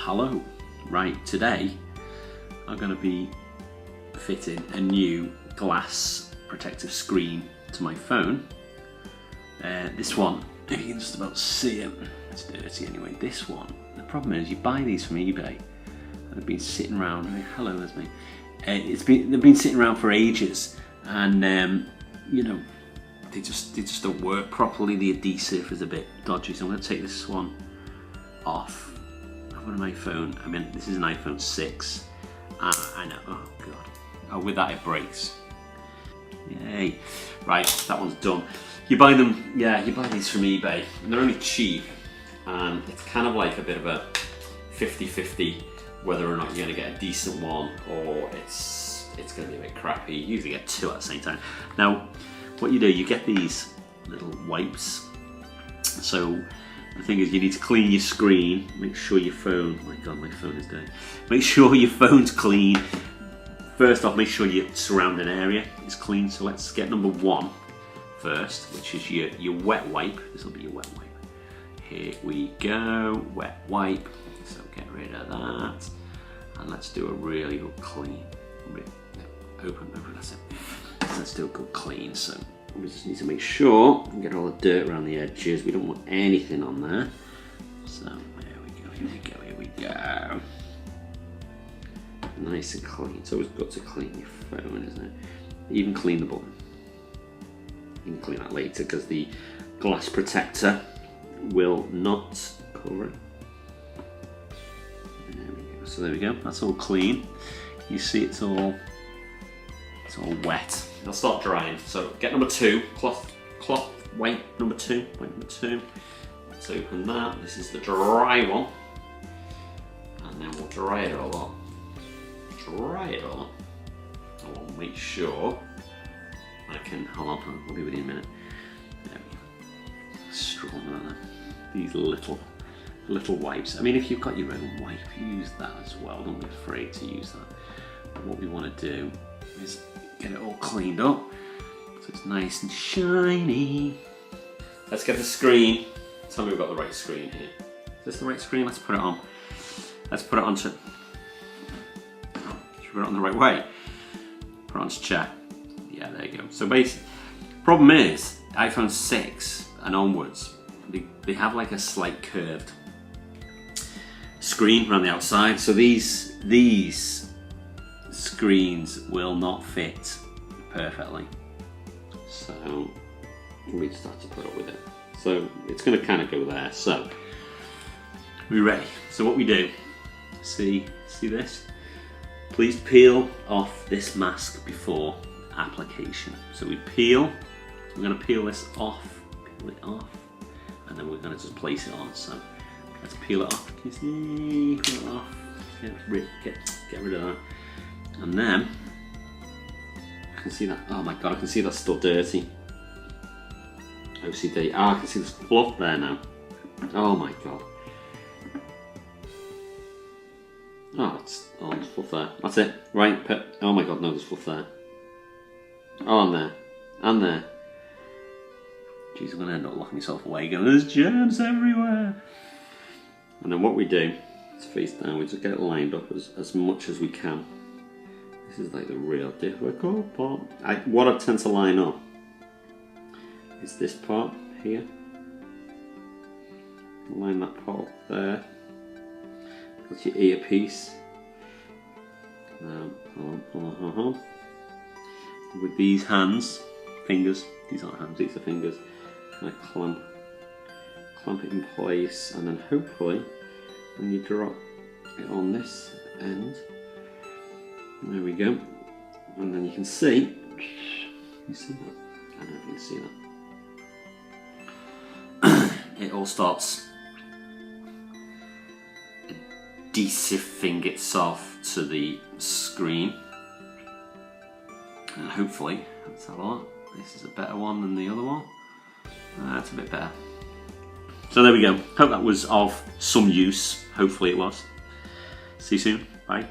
Hello. Right, today I'm going to be fitting a new glass protective screen to my phone. This one, if you can just about see it, it's dirty anyway. This one, the problem is you buy these from eBay and they've been sitting around. Hello, there's me. They've been sitting around for ages, and you know, they just don't work properly. The adhesive is a bit dodgy, so I'm going to take this one off. I've got an iPhone. I mean, this is an iPhone 6. I know. Oh god. Oh, with that it breaks. Yay! Right, that one's done. You buy them. Yeah, you buy these from eBay, and they're only cheap. And it's kind of like a bit of a 50-50 whether or not you're going to get a decent one or it's going to be a bit crappy. You usually get two at the same time. Now, what you do, you get these little wipes. So the thing is, you need to clean your screen. Make sure your phone. Oh my god, my phone is dirty. Make sure your phone's clean. First off, make sure your surrounding area is clean. So let's get number one first, which is your wet wipe. This will be your wet wipe. Here we go, wet wipe. So get rid of that, and let's do a really good clean. Open, that's it. So let's do a good clean. So we just need to make sure and get all the dirt around the edges. We don't want anything on there. So there we go, here we go, here we go. Nice and clean. It's always good to clean your phone, isn't it? Even clean the button. You can clean that later because the glass protector will not cover it. There we go. So there we go. That's all clean. You see, it's all wet. It'll start drying. So get number two, cloth wipe number two. Let's open that. This is the dry one, and then we'll dry it all up. Dry it all up. I will make sure I can. Hold on, I'll be with you in a minute. There we go. Strong, aren't they? These little wipes. I mean, if you've got your own wipe, use that as well. Don't be afraid to use that. But what we want to do is get it all cleaned up so it's nice and shiny. Let's get the screen. Tell me we've got the right screen here. Is this the right screen? Let's put it on. Let's put it onto. Should we put it on the right way? Put it onto check. Yeah, there you go. So basically, problem is iPhone 6 and onwards, they have like a slight curved screen around the outside. So these screens will not fit perfectly. So we just have to put up with it. So it's going to kind of go there. So we're ready. So what we do, see this? Please peel off this mask before application. So we peel. We're going to peel this off. Peel it off. And then we're going to just place it on. So let's peel it off. Can you see? Peel it off. Get rid of that. And then I can see that. Oh my god, I can see that's still dirty. OCD. Ah, I can see there's fluff there now. Oh my god. Oh, there's fluff there. That's it. Right. Oh my god, no, there's fluff there. Oh, and there. And there. Jeez, I'm going to end up locking myself away going, there's germs everywhere. And then what we do is face down, we just get it lined up as much as we can. This is like the real difficult part. What I tend to line up is this part here. Line that part up there. That's your earpiece. Now, hold on. With these fingers, these aren't hands, these are fingers. Kind of clamp it in place, and then hopefully when you drop it on this end, there we go, and then you can see, you see that? I don't know if you can see that. It all starts adhesiving itself to the screen, and hopefully, let's have a look. This is a better one than the other one. That's a bit better. So there we go. Hope that was of some use. Hopefully it was. See you soon. Bye.